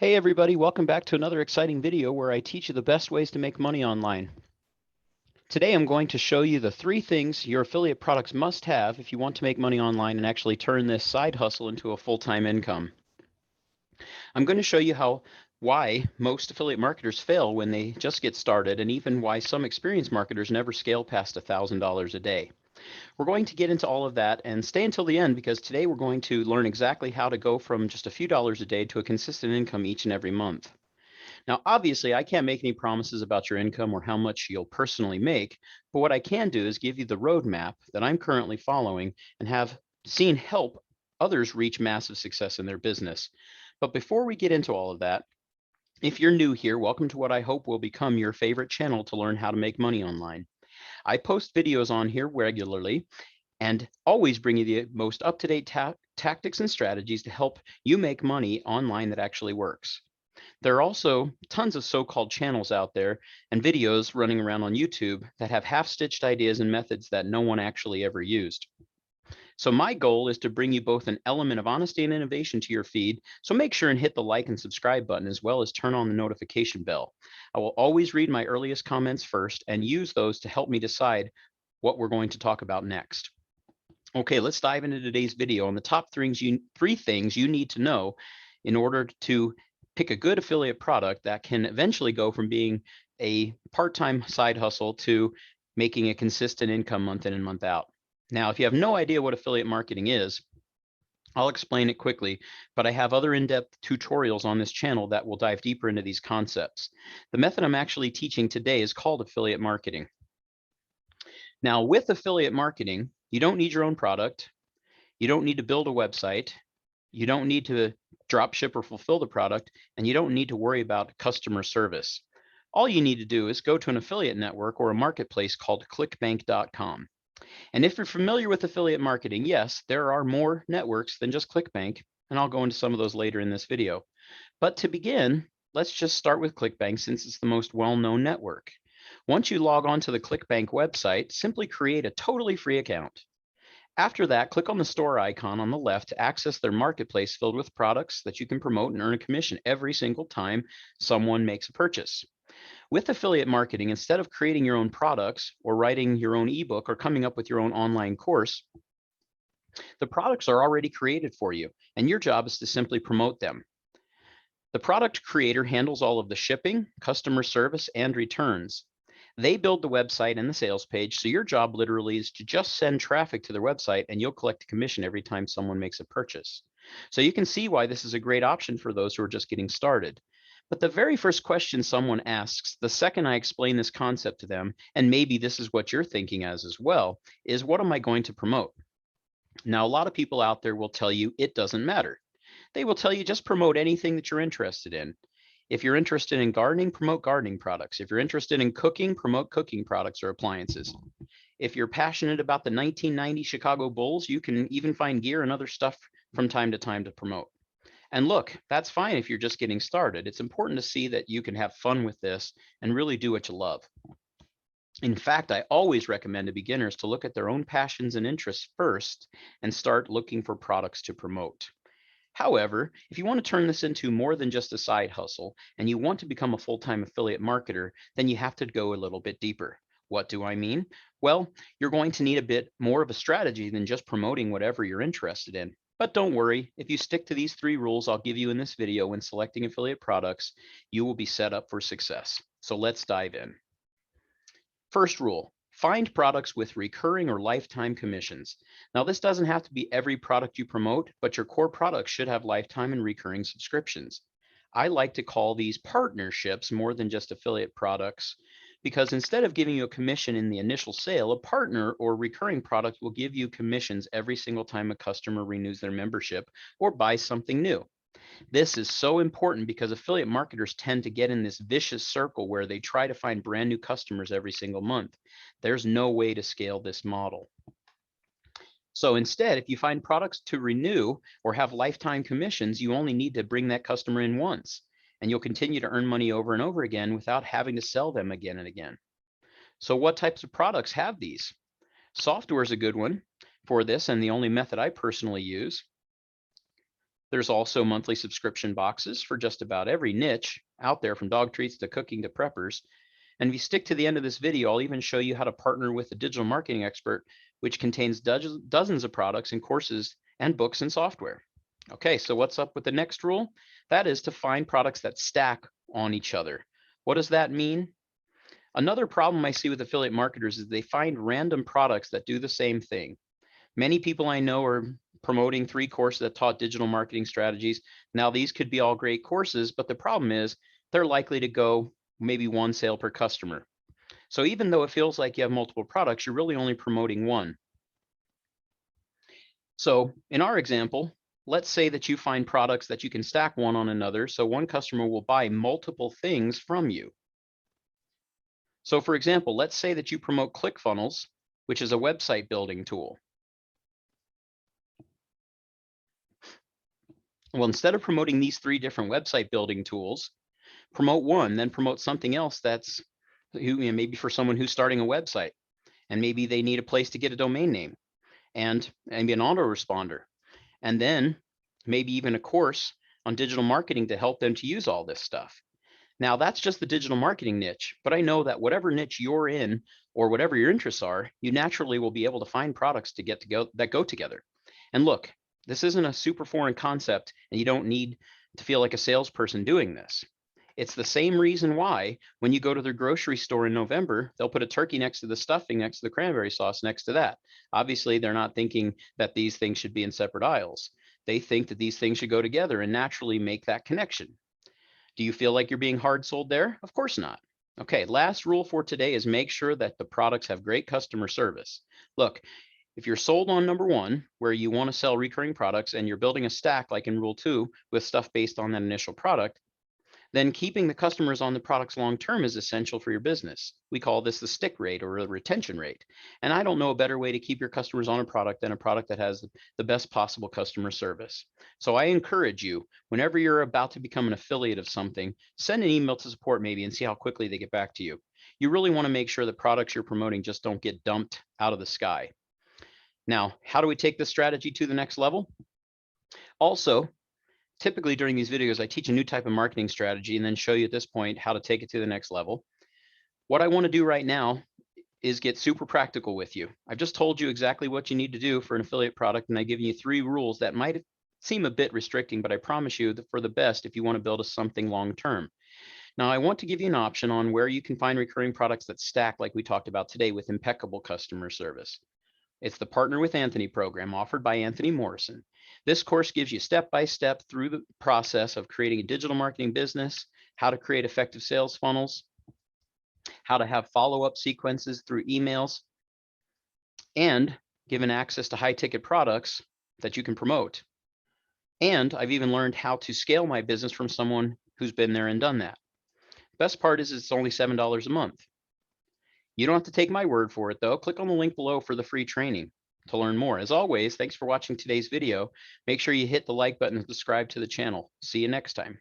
Hey everybody, welcome back to another exciting video where I teach you the best ways to make money online. Today I'm going to show you the 3 things your affiliate products must have if you want to make money online and actually turn this side hustle into a full-time income. I'm going to show you why most affiliate marketers fail when they just get started, and even why some experienced marketers never scale past $1,000 a day. We're going to get into all of that and stay until the end, because today we're going to learn exactly how to go from just a few dollars a day to a consistent income each and every month. Now, obviously, I can't make any promises about your income or how much you'll personally make, but what I can do is give you the roadmap that I'm currently following and have seen help others reach massive success in their business. But before we get into all of that, if you're new here, welcome to what I hope will become your favorite channel to learn how to make money online. I post videos on here regularly and always bring you the most up-to-date tactics and strategies to help you make money online that actually works. There are also tons of so-called channels out there and videos running around on YouTube that have half-stitched ideas and methods that no one actually ever used. So my goal is to bring you both an element of honesty and innovation to your feed. So make sure and hit the like and subscribe button, as well as turn on the notification bell. I will always read my earliest comments first and use those to help me decide what we're going to talk about next. Okay, let's dive into today's video on the top 3 things you need to know in order to pick a good affiliate product that can eventually go from being a part-time side hustle to making a consistent income month in and month out. Now, if you have no idea what affiliate marketing is, I'll explain it quickly, but I have other in-depth tutorials on this channel that will dive deeper into these concepts. The method I'm actually teaching today is called affiliate marketing. Now, with affiliate marketing, you don't need your own product. You don't need to build a website. You don't need to drop ship or fulfill the product, and you don't need to worry about customer service. All you need to do is go to an affiliate network or a marketplace called clickbank.com. And if you're familiar with affiliate marketing, yes, there are more networks than just ClickBank, and I'll go into some of those later in this video. But to begin, let's just start with ClickBank, since it's the most well-known network. Once you log on to the ClickBank website, simply create a totally free account. After that, click on the store icon on the left to access their marketplace filled with products that you can promote and earn a commission every single time someone makes a purchase. With affiliate marketing, instead of creating your own products or writing your own ebook or coming up with your own online course, the products are already created for you, and your job is to simply promote them. The product creator handles all of the shipping, customer service, and returns. They build the website and the sales page, so your job literally is to just send traffic to their website, and you'll collect a commission every time someone makes a purchase. So you can see why this is a great option for those who are just getting started. But the very first question someone asks, the second I explain this concept to them, and maybe this is what you're thinking as well, is what am I going to promote? Now, a lot of people out there will tell you it doesn't matter. They will tell you just promote anything that you're interested in. If you're interested in gardening, promote gardening products. If you're interested in cooking, promote cooking products or appliances. If you're passionate about the 1990 Chicago Bulls, you can even find gear and other stuff from time to promote. And look, that's fine if you're just getting started. It's important to see that you can have fun with this and really do what you love. In fact, I always recommend to beginners to look at their own passions and interests first and start looking for products to promote. However, if you want to turn this into more than just a side hustle and you want to become a full-time affiliate marketer, then you have to go a little bit deeper. What do I mean? Well, you're going to need a bit more of a strategy than just promoting whatever you're interested in. But don't worry, if you stick to these 3 rules I'll give you in this video when selecting affiliate products, you will be set up for success. So let's dive in. First rule, find products with recurring or lifetime commissions. Now, this doesn't have to be every product you promote, but your core products should have lifetime and recurring subscriptions. I like to call these partnerships more than just affiliate products, because instead of giving you a commission in the initial sale, a partner or recurring product will give you commissions every single time a customer renews their membership or buys something new. This is so important because affiliate marketers tend to get in this vicious circle where they try to find brand new customers every single month. There's no way to scale this model. So instead, if you find products to renew or have lifetime commissions, you only need to bring that customer in once, and you'll continue to earn money over and over again without having to sell them again and again. So what types of products have these? Software is a good one for this, and the only method I personally use. There's also monthly subscription boxes for just about every niche out there, from dog treats to cooking to preppers. And if you stick to the end of this video, I'll even show you how to partner with a digital marketing expert, which contains dozens of products and courses and books and software. Okay, so what's up with the next rule? That is to find products that stack on each other. What does that mean? Another problem I see with affiliate marketers is they find random products that do the same thing. Many people I know are promoting 3 courses that taught digital marketing strategies. Now, these could be all great courses, but the problem is they're likely to go maybe 1 sale per customer. So even though it feels like you have multiple products, you're really only promoting one. So in our example, let's say that you find products that you can stack one on another, so one customer will buy multiple things from you. So for example, let's say that you promote ClickFunnels, which is a website building tool. Well, instead of promoting these 3 different website building tools, promote one, then promote something else that's maybe for someone who's starting a website, and maybe they need a place to get a domain name, and maybe an autoresponder, and then maybe even a course on digital marketing to help them to use all this stuff. Now, that's just the digital marketing niche, but I know that whatever niche you're in or whatever your interests are, you naturally will be able to find products that go together. And look, this isn't a super foreign concept, and you don't need to feel like a salesperson doing this. It's the same reason why when you go to the grocery store in November, they'll put a turkey next to the stuffing, next to the cranberry sauce, next to that. Obviously, they're not thinking that these things should be in separate aisles. They think that these things should go together and naturally make that connection. Do you feel like you're being hard sold there? Of course not. Okay, last rule for today is make sure that the products have great customer service. Look, if you're sold on number 1, where you want to sell recurring products, and you're building a stack like in rule 2 with stuff based on that initial product, then keeping the customers on the products long term is essential for your business. We call this the stick rate or the retention rate. And I don't know a better way to keep your customers on a product than a product that has the best possible customer service. So I encourage you, whenever you're about to become an affiliate of something, send an email to support maybe and see how quickly they get back to you. You really want to make sure the products you're promoting just don't get dumped out of the sky. Now, how do we take this strategy to the next level? Also, typically during these videos, I teach a new type of marketing strategy and then show you at this point how to take it to the next level. What I want to do right now is get super practical with you. I've just told you exactly what you need to do for an affiliate product, and I've given you 3 rules that might seem a bit restricting, but I promise you that for the best if you want to build something long term. Now, I want to give you an option on where you can find recurring products that stack like we talked about today with impeccable customer service. It's the Partner with Anthony program offered by Anthony Morrison. This course gives you step-by-step through the process of creating a digital marketing business, how to create effective sales funnels, how to have follow-up sequences through emails, and given access to high-ticket products that you can promote. And I've even learned how to scale my business from someone who's been there and done that. Best part is it's only $7 a month. You don't have to take my word for it, though. Click on the link below for the free training to learn more. As always, thanks for watching today's video. Make sure you hit the like button and subscribe to the channel. See you next time.